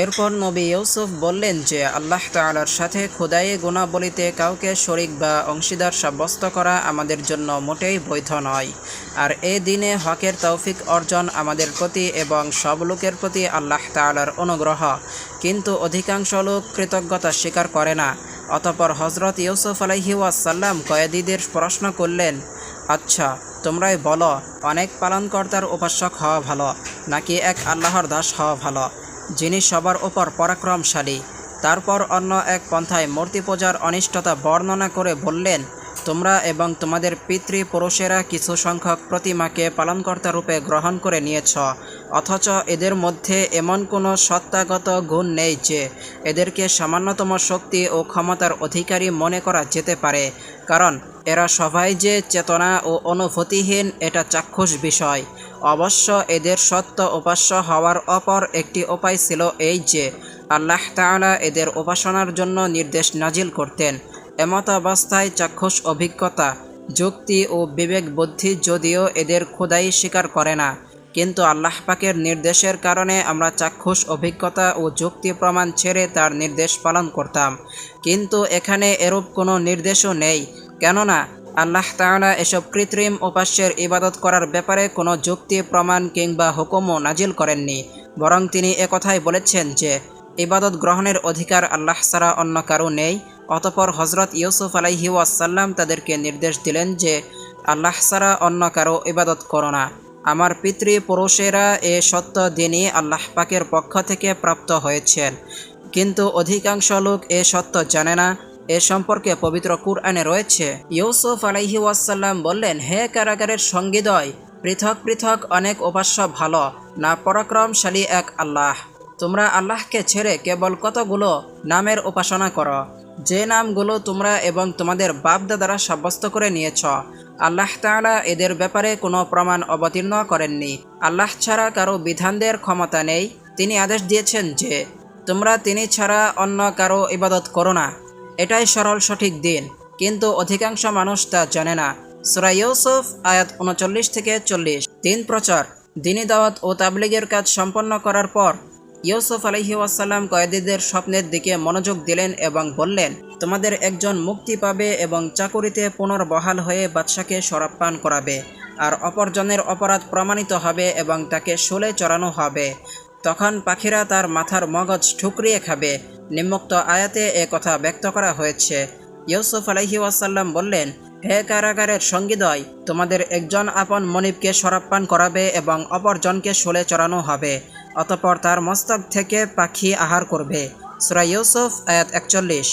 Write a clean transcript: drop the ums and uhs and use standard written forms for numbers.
এরপর নবী ইউসুফ বললেন যে আল্লাহ তাআলার সাথে খোদায়ে গুণাবলিতে কাউকে শরিক বা অংশীদার সাব্যস্ত করা আমাদের জন্য মোটেই বৈধ নয়। আর এ দিনে হকের তৌফিক অর্জন আমাদের প্রতি এবং সব লোকের প্রতি আল্লাহ তাআলার অনুগ্রহ, কিন্তু অধিকাংশ লোক কৃতজ্ঞতা স্বীকার করে না। অতঃপর হজরত ইউসুফ আলাইহি ওয়াসাল্লাম কয়েদিদের প্রশ্ন করলেন, আচ্ছা তোমরাই বলো, অনেক পালনকর্তার উপাসক হওয়া ভালো নাকি এক আল্লাহর দাস হওয়া ভালো, যিনি সবার ওপর পরাক্রমশালী? তারপর অন্য এক পন্থায় মূর্তি পূজার অনিষ্টতা বর্ণনা করে বললেন, তোমরা এবং তোমাদের পিতৃপুরুষেরা কিছু সংখ্যক প্রতিমাকে পালনকর্তা রূপে গ্রহণ করে নিয়েছ, অথচ এদের মধ্যে এমন কোনো সত্তাগত গুণ নেই যে এদেরকে সামান্যতম শক্তি ও ক্ষমতার অধিকারী মনে করা যেতে পারে, কারণ এরা সবাই যে চেতনা ও অনুভূতিহীন এটা চাক্ষুষ বিষয়। অবশ্য এদের সত্য উপাস্য হওয়ার অপর একটি উপায় ছিল এই যে আল্লাহ তাআলা এদের উপাসনার জন্য নির্দেশ নাজিল করতেন। এমতাবস্থায় চাক্ষুষ অভিজ্ঞতা, যুক্তি ও বিবেক বুদ্ধি যদিও এদের খোদাই স্বীকার করে না, কিন্তু আল্লাহ পাকের নির্দেশের কারণে আমরা চাক্ষুষ অভিজ্ঞতা ও যুক্তি প্রমাণ ছেড়ে তার নির্দেশ পালন করতাম। কিন্তু এখানে এরূপ কোনো নির্দেশও নেই, কেননা আল্লাহ তাআলা এসব কৃত্রিম উপাস্যের ইবাদত করার ব্যাপারে কোনো যুক্তি প্রমাণ কিংবা হুকুমও নাজিল করেননি, বরং তিনি একথাই বলেছেন যে ইবাদত গ্রহণের অধিকার আল্লাহ ছাড়া অন্য কারো নেই। অতঃপর হজরত ইউসুফ আলাইহি ওয়াসাল্লাম তাদেরকে নির্দেশ দিলেন যে আল্লাহ ছাড়া অন্য কারো ইবাদত করো না। আমার পিতৃপুরুষেরা এ সত্য দিনই আল্লাহ পাকের পক্ষ থেকে প্রাপ্ত হয়েছেন, কিন্তু অধিকাংশ লোক এ সত্য জানে না। এ সম্পর্কে পবিত্র কুরআনে রয়েছে, ইউসুফ আলাইহি ওয়াসাল্লাম বললেন, হে কারাগারের সঙ্গীদ্বয়, পৃথক পৃথক অনেক উপাস্য ভালো না পরাক্রমশালী এক আল্লাহ। তোমরা আল্লাহকে ছেড়ে কেবল কতগুলো নামের উপাসনা করো, যে নামগুলো তোমরা এবং তোমাদের বাপদাদারা সাব্যস্ত করে নিয়েছ। আল্লাহ তাআলা এদের ব্যাপারে কোনো প্রমাণ অবতীর্ণ করেননি। আল্লাহ ছাড়া কারো বিধানদের ক্ষমতা নেই। তিনি আদেশ দিয়েছেন যে তোমরা তিনি ছাড়া অন্য কারো ইবাদত করো না, এটাই সরল সঠিক দিন, কিন্তু অধিকাংশ মানুষ তা জানে না। সূরা ইউসুফ আয়াত 39 থেকে 40। দিন প্রচার, দ্বীনি দাওয়াত ও তাবলীগের কাজ সম্পন্ন করার পর ইউসুফ আলাইহি ওয়াসাল্লাম কয়েদিদের স্বপ্নের দিকে মনোযোগ দিলেন এবং বললেন, তোমাদের একজন মুক্তি পাবে এবং চাকুরিতে পুনর্বহাল হয়ে বাদশাকে শরাব পান করাবে, আর অপরজনের অপরাধ প্রমাণিত হবে এবং তাকে শুলে চড়ানো হবে। তখন পাখিরা তার মাথার মগজ ঠুকরিয়ে খাবে। নিম্নোক্ত আয়াতে এ কথা ব্যক্ত করা হয়েছে। ইউসুফ আলাইহি ওয়াসাল্লাম বললেন, হে কারাগারের সঙ্গীদ্বয়, তোমাদের একজন আপন মনিবকে শরাব পান করাবে এবং অপরজনকে শুলে চড়ানো হবে, অতঃপর তার মস্তক থেকে পাখি আহার করবে। সূরা ইউসুফ আয়াত 41।